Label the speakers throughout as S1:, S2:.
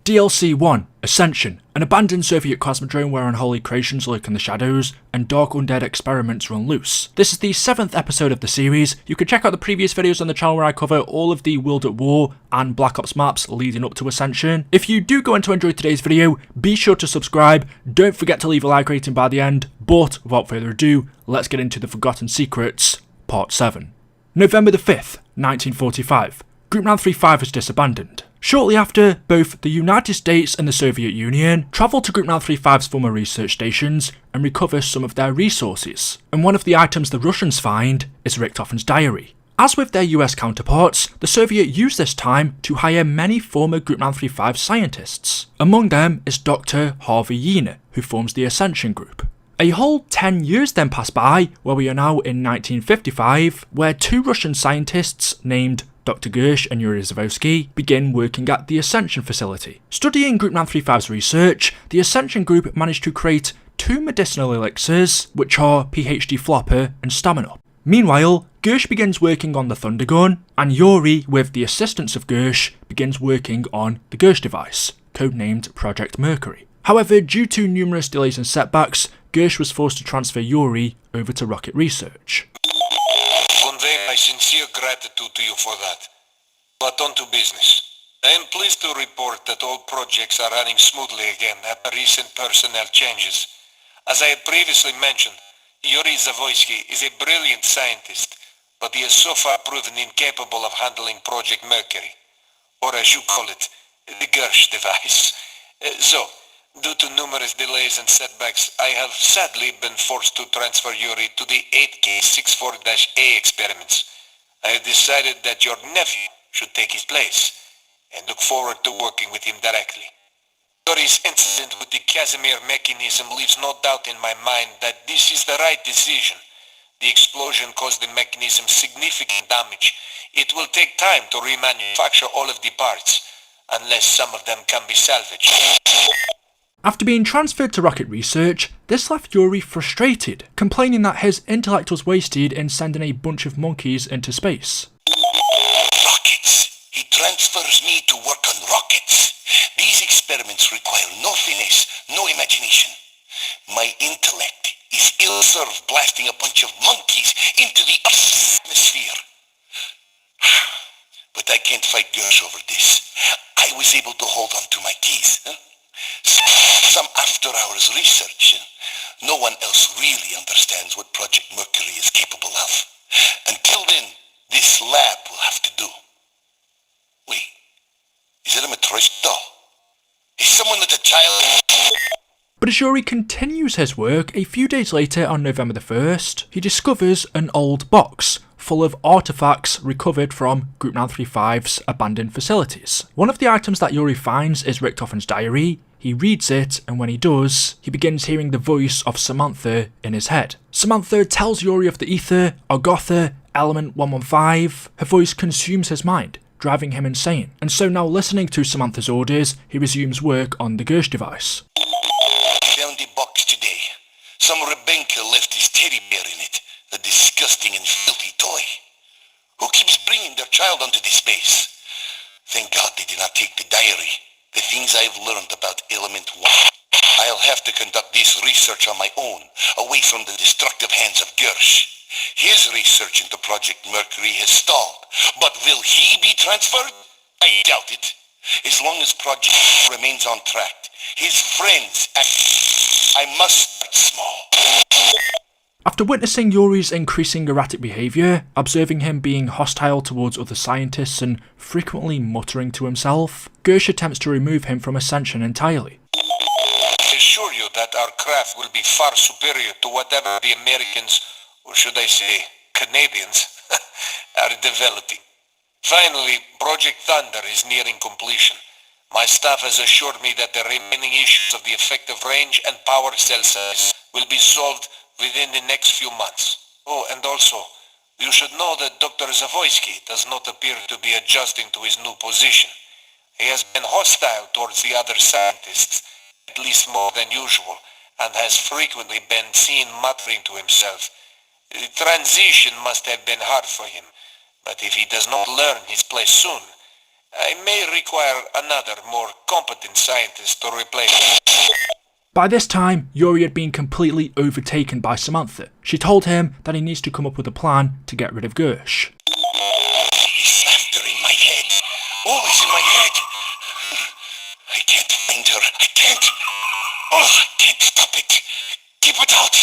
S1: DLC 1, Ascension. An abandoned Soviet cosmodrome where unholy creations lurk in the shadows, and dark undead experiments run loose. This is the 7th episode of the series. You can check out the previous videos on the channel where I cover all of the World at War and Black Ops maps leading up to Ascension. If you do go on to enjoy today's video, be sure to subscribe, don't forget to leave a like rating by the end, but without further ado, let's get into the Forgotten Secrets, Part 7. November the 5th, 1945. Group 935 is disabandoned. Shortly after, both the United States and the Soviet Union travel to Group 935's former research stations and recover some of their resources. And one of the items the Russians find is Richtofen's diary. As with their US counterparts, the Soviet used this time to hire many former Group 935 scientists. Among them is Dr. Harvey Yuri, who forms the Ascension Group. A whole 10 years then pass by, where we are now in 1955, where two Russian scientists named Dr. Gersch and Yuri begin working at the Ascension facility. Studying Group 935's research, the Ascension Group managed to create two medicinal elixirs, which are PhD Flopper and Stamina. Meanwhile, Gersch begins working on the Thunder Gun, and Yuri, with the assistance of Gersch, begins working on the Gersch device, codenamed Project Mercury. However, due to numerous delays and setbacks, Gersch was forced to transfer Yuri over to rocket research.
S2: Convey my sincere gratitude to you for that. But on to business. I am pleased to report that all projects are running smoothly again after recent personnel changes. As I had previously mentioned, Yuri Zavoysky is a brilliant scientist, but he has so far proven incapable of handling Project Mercury, or as you call it, the Gersch device. Due to numerous delays and setbacks, I have sadly been forced to transfer Yuri to the 8K64-A experiments. I have decided that your nephew should take his place, and look forward to working with him directly. Yuri's incident with the Casimir mechanism leaves no doubt in my mind that this is the right decision. The explosion caused the mechanism significant damage. It will take time to remanufacture all of the parts, unless some of them can be salvaged.
S1: After being transferred to rocket research, this left Yuri frustrated, complaining that his intellect was wasted in sending a bunch of monkeys into space.
S2: Rockets! He transfers me to work on rockets. These experiments require no finesse, no imagination. My intellect is ill-served blasting a bunch of monkeys into the atmosphere. But I can't fight Gersch over this. I was able to hold on to my keys. Some after-hours research. No one else really understands what Project Mercury is capable of. Until then, this lab will have to do. Wait, is it a matryoshka? Is someone at a child?
S1: But as Yuri continues his work, a few days later on November the 1st, he discovers an old box full of artifacts recovered from Group 935's abandoned facilities. One of the items that Yuri finds is Richtofen's diary. He reads it, and when he does, he begins hearing the voice of Samantha in his head. Samantha tells Yuri of the ether, Argotha, Element 115. Her voice consumes his mind, driving him insane. And so now, listening to Samantha's orders, he resumes work on the Gersch device.
S2: Found the box today. Some Rebenka left his teddy bear in it. A disgusting and filthy toy. Who keeps bringing their child onto this space? Thank God they did not take the diary. The things I've learned about Element 1. I'll have to conduct this research on my own, away from the destructive hands of Gersch. His research into Project Mercury has stalled, but will he be transferred? I doubt it. As long as Project remains on track, his friends I must start small.
S1: After witnessing Yuri's increasing erratic behaviour, observing him being hostile towards other scientists and frequently muttering to himself, Gersch attempts to remove him from Ascension entirely.
S2: I assure you that our craft will be far superior to whatever the Americans, or should I say, Canadians, are developing. Finally, Project Thunder is nearing completion. My staff has assured me that the remaining issues of the effective range and power cell size will be solved within the next few months. Oh, and also, you should know that Dr. Zavoysky does not appear to be adjusting to his new position. He has been hostile towards the other scientists, at least more than usual, and has frequently been seen muttering to himself. The transition must have been hard for him, but if he does not learn his place soon, I may require another, more competent scientist to replace him.
S1: By this time, Yuri had been completely overtaken by Samantha. She told him that he needs to come up with a plan to get rid of Gersch.
S2: He's after in my head. Always in my head. I can't find her. I can't. Oh, I can't stop it. Keep it out.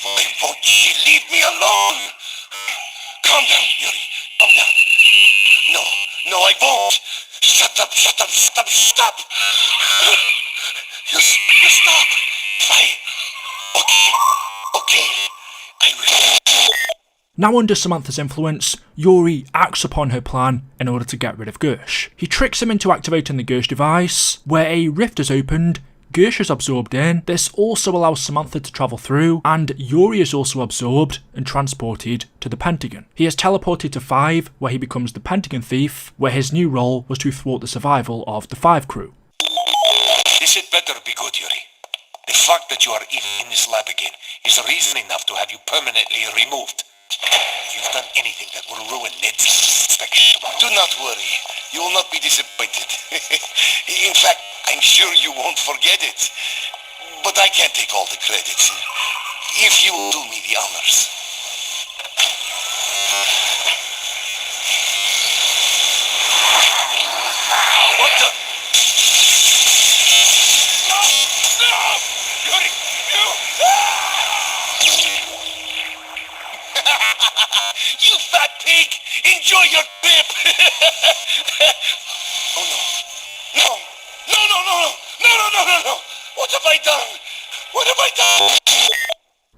S2: Why won't she leave me alone? Calm down, Yuri. Calm down. No, I won't. Shut up. You stop. Fine. Okay. I will.
S1: Now under Samantha's influence, Yuri acts upon her plan in order to get rid of Gersch. He tricks him into activating the Gersch device, where a rift is opened, Gersch is absorbed in. This also allows Samantha to travel through, and Yuri is also absorbed and transported to the Pentagon. He is teleported to 5, where he becomes the Pentagon Thief, where his new role was to thwart the survival of the 5 crew.
S2: This had better be good, Yuri. The fact that you are even in this lab again is reason enough to have you permanently removed. If you've done anything that will ruin Ned's inspection tomorrow. Do not worry. You will not be disappointed. In fact, I'm sure you won't forget it. But I can't take all the credit. If you will do me the honors. What the? No! Yuri! You fat pig! Enjoy your trip! Oh no! No! What have I done?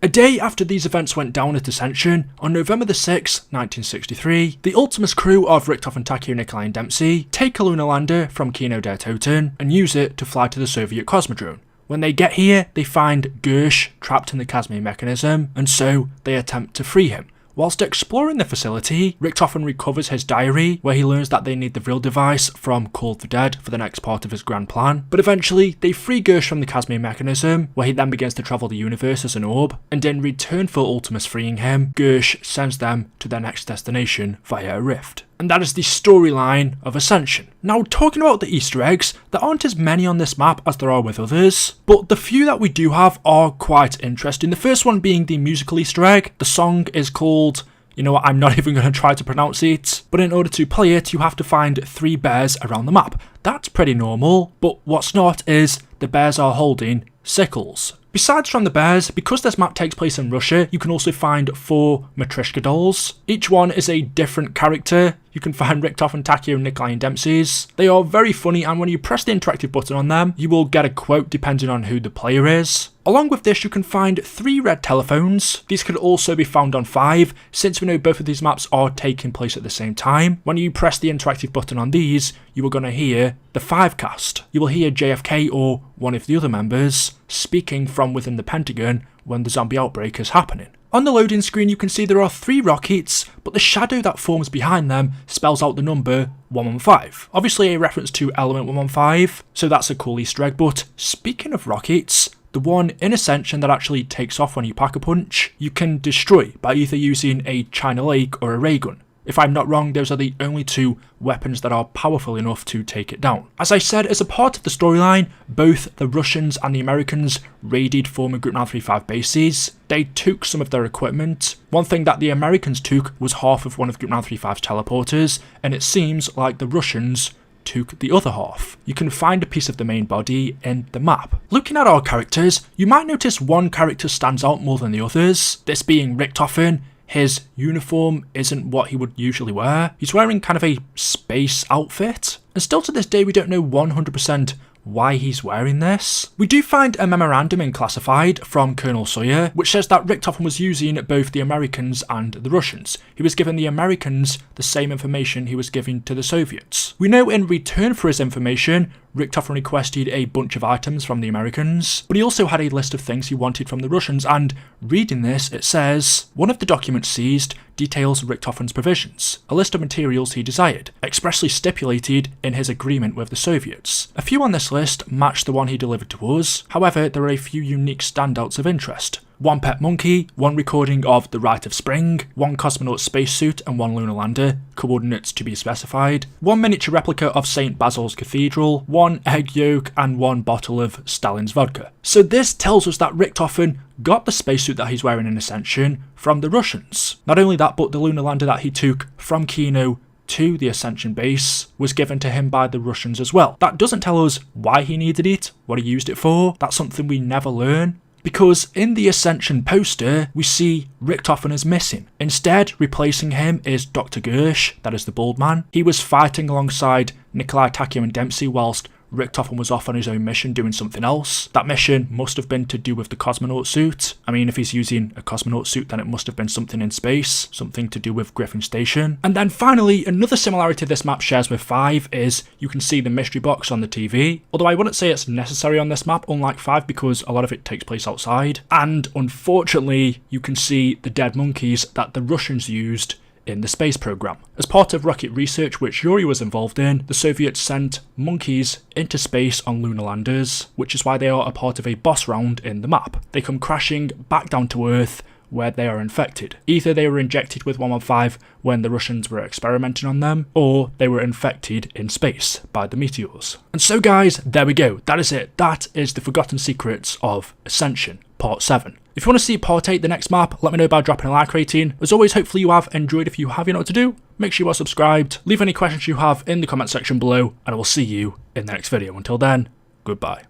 S1: A day after these events went down at Ascension, on November the 6th, 1963, the Ultimus crew of Richtofen, Takio, Nikolai and Dempsey take a lunar lander from Kino der Toten and use it to fly to the Soviet Cosmodrome. When they get here, they find Gersch trapped in the Casimir mechanism, and so they attempt to free him. Whilst exploring the facility, Richtofen recovers his diary, where he learns that they need the Vril device from Call of the Dead for the next part of his grand plan. But eventually, they free Gersch from the Casimir mechanism, where he then begins to travel the universe as an orb, and in return for Ultimus freeing him, Gersch sends them to their next destination via a rift. And that is the storyline of Ascension. Now, talking about the Easter eggs, there aren't as many on this map as there are with others, but the few that we do have are quite interesting. The first one being the musical Easter egg. The song is called, you know what, I'm not even going to try to pronounce it, but in order to play it, you have to find 3 bears around the map. That's pretty normal, but what's not is the bears are holding sickles. Besides from the bears, because this map takes place in Russia, you can also find 4 Matryoshka dolls. Each one is a different character. You can find Richtofen, Takio, Nikolai and Dempsey's. They are very funny, and when you press the interactive button on them, you will get a quote depending on who the player is. Along with this, you can find 3 red telephones. These could also be found on 5, since we know both of these maps are taking place at the same time. When you press the interactive button on these, you are going to hear the 5 cast. You will hear JFK or one of the other members speaking from within the Pentagon when the zombie outbreak is happening. On the loading screen, you can see there are 3 rockets, but the shadow that forms behind them spells out the number 115. Obviously a reference to Element 115, so that's a cool Easter egg. But speaking of rockets, the one in Ascension that actually takes off when you pack a punch, you can destroy by either using a China Lake or a ray gun. If I'm not wrong, those are the only 2 weapons that are powerful enough to take it down. As I said, as a part of the storyline, both the Russians and the Americans raided former Group 935 bases. They took some of their equipment. One thing that the Americans took was half of one of Group 935's teleporters, and it seems like the Russians took the other half. You can find a piece of the main body in the map. Looking at our characters, you might notice one character stands out more than the others, this being Richtofen. His uniform isn't what he would usually wear. He's wearing kind of a space outfit. And still to this day, we don't know 100% why he's wearing this. We do find a memorandum in Classified from Colonel Sawyer, which says that Richtofen was using both the Americans and the Russians. He was giving the Americans the same information he was giving to the Soviets. We know in return for his information, Richtofen requested a bunch of items from the Americans, but he also had a list of things he wanted from the Russians, and reading this, it says, one of the documents seized details Richtofen's provisions, a list of materials he desired, expressly stipulated in his agreement with the Soviets. A few on this list match the one he delivered to us, however, there are a few unique standouts of interest. one pet monkey, one recording of The Rite of Spring, one cosmonaut spacesuit and one lunar lander, coordinates to be specified, one miniature replica of St. Basil's Cathedral, one egg yolk, and one bottle of Stalin's vodka. So this tells us that Richtofen got the spacesuit that he's wearing in Ascension from the Russians. Not only that, but the lunar lander that he took from Kino to the Ascension base was given to him by the Russians as well. That doesn't tell us why he needed it, what he used it for. That's something we never learn. Because in the Ascension poster, we see Richtofen is missing. Instead, replacing him is Dr. Gersch, that is the bald man. He was fighting alongside Nikolai, Takio and Dempsey whilst Richtofen was off on his own mission doing something else. That mission must have been to do with the cosmonaut suit. I mean, if he's using a cosmonaut suit, then it must have been something in space, something to do with Griffin Station. And then finally, another similarity this map shares with 5 is you can see the mystery box on the TV. Although I wouldn't say it's necessary on this map, unlike 5, because a lot of it takes place outside. And unfortunately, you can see the dead monkeys that the Russians used in the space program. As part of rocket research which Yuri was involved in, the Soviets sent monkeys into space on lunar landers, which is why they are a part of a boss round in the map. They come crashing back down to Earth where they are infected. Either they were injected with 115 when the Russians were experimenting on them, or they were infected in space by the meteors. And so guys, there we go. That is it. That is the Forgotten Secrets of Ascension, Part 7. If you want to see Part 8, the next map, let me know by dropping a like rating. As always, hopefully you have enjoyed. If you have, you know what to do. Make sure you are subscribed. Leave any questions you have in the comment section below, and I will see you in the next video. Until then, goodbye.